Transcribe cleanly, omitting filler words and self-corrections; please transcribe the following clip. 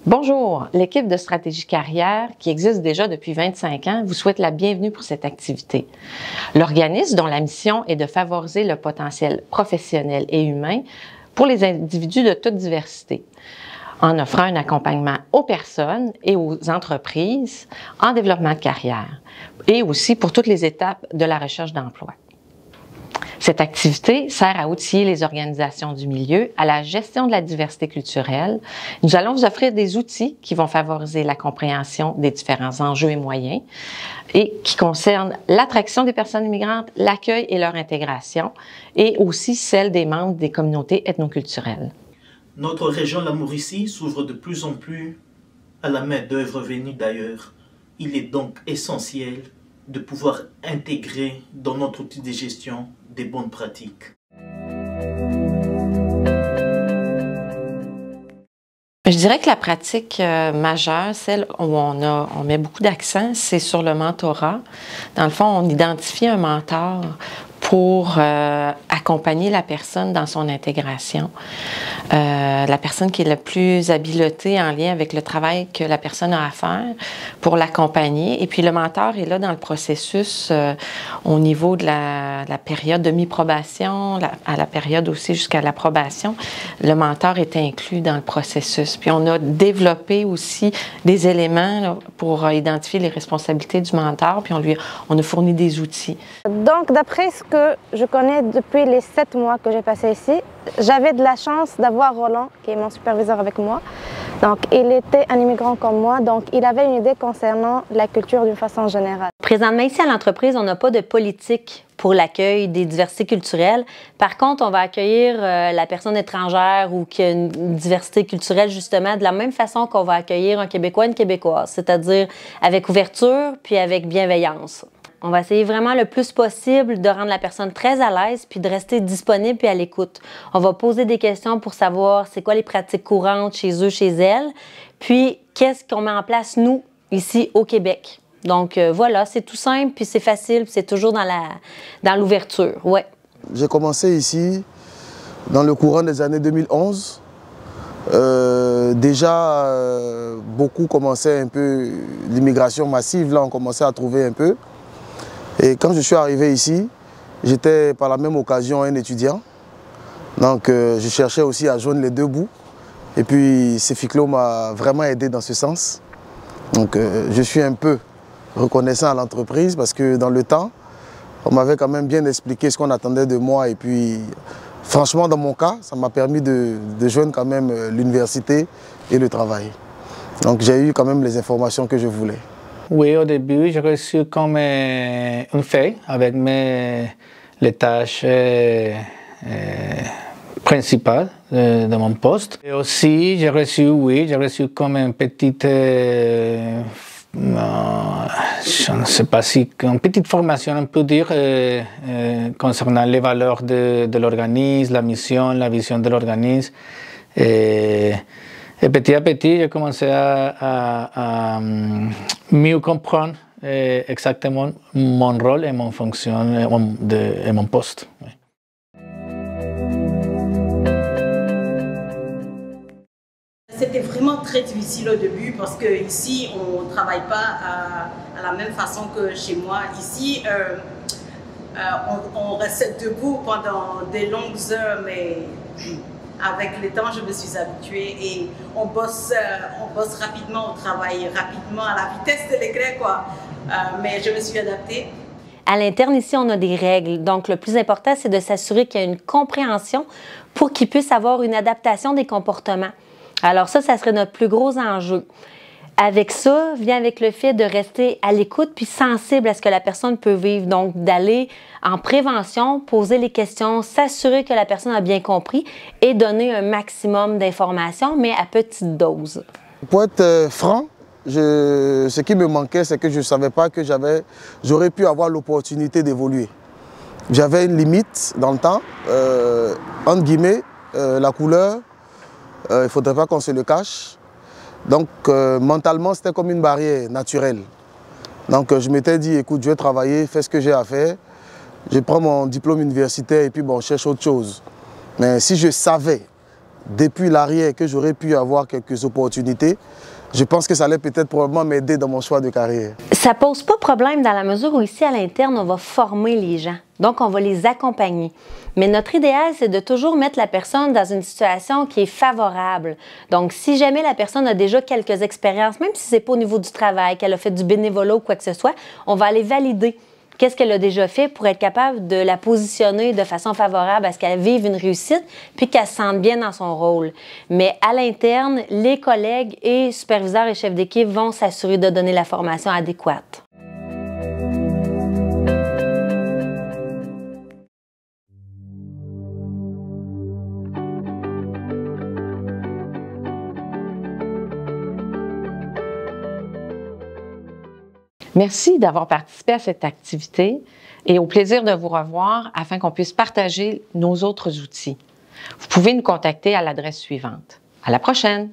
Bonjour, l'équipe de Stratégie Carrière, qui existe déjà depuis 25 ans, vous souhaite la bienvenue pour cette activité. L'organisme, dont la mission est de favoriser le potentiel professionnel et humain pour les individus de toute diversité, en offrant un accompagnement aux personnes et aux entreprises en développement de carrière, et aussi pour toutes les étapes de la recherche d'emploi. Cette activité sert à outiller les organisations du milieu à la gestion de la diversité culturelle. Nous allons vous offrir des outils qui vont favoriser la compréhension des différents enjeux et moyens et qui concernent l'attraction des personnes immigrantes, l'accueil et leur intégration, et aussi celle des membres des communautés ethnoculturelles. Notre région, la Mauricie, s'ouvre de plus en plus à la main-d'œuvre venue d'ailleurs. Il est donc essentiel de pouvoir intégrer dans notre outil de gestion des bonnes pratiques. Je dirais que la pratique majeure, celle où on met beaucoup d'accent, c'est sur le mentorat. Dans le fond, on identifie un mentor pour accompagner la personne dans son intégration. La personne qui est le plus habilitée en lien avec le travail que la personne a à faire pour l'accompagner. Et puis le mentor est là dans le processus au niveau de la période de mi-probation, à la période aussi jusqu'à l'approbation. Le mentor est inclus dans le processus. Puis on a développé aussi des éléments là, pour identifier les responsabilités du mentor, puis on a fourni des outils. Donc d'après ce que je connais depuis les 7 mois que j'ai passé ici, j'avais de la chance d'avoir Roland, qui est mon superviseur avec moi. Donc, il était un immigrant comme moi, donc il avait une idée concernant la culture d'une façon générale. Présentement, ici à l'entreprise, on n'a pas de politique pour l'accueil des diversités culturelles. Par contre, on va accueillir la personne étrangère ou qui a une diversité culturelle, justement, de la même façon qu'on va accueillir un Québécois, une Québécoise, c'est-à-dire avec ouverture puis avec bienveillance. On va essayer vraiment le plus possible de rendre la personne très à l'aise puis de rester disponible puis à l'écoute. On va poser des questions pour savoir c'est quoi les pratiques courantes chez eux, chez elles, puis qu'est-ce qu'on met en place, nous, ici au Québec. Donc voilà, c'est tout simple puis c'est facile, c'est toujours dans l'ouverture, ouais. J'ai commencé ici dans le courant des années 2011. Beaucoup commençaient un peu, l'immigration massive, là on commençait à trouver un peu. Et quand je suis arrivé ici, j'étais par la même occasion un étudiant. Donc je cherchais aussi à joindre les deux bouts. Et puis Ceficlo m'a vraiment aidé dans ce sens. Donc je suis un peu reconnaissant à l'entreprise parce que dans le temps, on m'avait quand même bien expliqué ce qu'on attendait de moi. Et puis franchement, dans mon cas, ça m'a permis de joindre quand même l'université et le travail. Donc j'ai eu quand même les informations que je voulais. Oui, au début, j'ai reçu comme une feuille avec les tâches principales de mon poste. Et aussi, j'ai reçu comme une petite, je ne sais pas si, une petite formation, on peut dire, concernant les valeurs de l'organisme, la mission, la vision de l'organisme. Et petit à petit, j'ai commencé à mieux comprendre exactement mon rôle et mon fonction et mon poste. C'était vraiment très difficile au début parce qu'ici, on ne travaille pas à la même façon que chez moi. Ici, on reste debout pendant des longues heures, mais avec le temps, je me suis habituée et on bosse rapidement, on travaille rapidement à la vitesse de l'éclair, quoi. Mais je me suis adaptée. À l'interne, ici, on a des règles. Donc, le plus important, c'est de s'assurer qu'il y a une compréhension pour qu'ils puissent avoir une adaptation des comportements. Alors ça serait notre plus gros enjeu. Avec ça, vient avec le fait de rester à l'écoute puis sensible à ce que la personne peut vivre. Donc, d'aller en prévention, poser les questions, s'assurer que la personne a bien compris et donner un maximum d'informations, mais à petite dose. Pour être franc, ce qui me manquait, c'est que je ne savais pas que j'aurais pu avoir l'opportunité d'évoluer. J'avais une limite dans le temps, entre guillemets, la couleur, il ne faudrait pas qu'on se le cache. Donc mentalement, c'était comme une barrière naturelle. Donc je m'étais dit, écoute, je vais travailler, fais ce que j'ai à faire. Je prends mon diplôme universitaire et puis bon, je cherche autre chose. Mais si je savais depuis l'arrière que j'aurais pu avoir quelques opportunités, je pense que ça allait peut-être probablement m'aider dans mon choix de carrière. Ça pose pas problème dans la mesure où ici, à l'interne, on va former les gens. Donc, on va les accompagner. Mais notre idéal, c'est de toujours mettre la personne dans une situation qui est favorable. Donc, si jamais la personne a déjà quelques expériences, même si c'est pas au niveau du travail, qu'elle a fait du bénévolat ou quoi que ce soit, on va aller valider qu'est-ce qu'elle a déjà fait pour être capable de la positionner de façon favorable à ce qu'elle vive une réussite puis qu'elle se sente bien dans son rôle. Mais à l'interne, les collègues et superviseurs et chefs d'équipe vont s'assurer de donner la formation adéquate. Merci d'avoir participé à cette activité et au plaisir de vous revoir afin qu'on puisse partager nos autres outils. Vous pouvez nous contacter à l'adresse suivante. À la prochaine!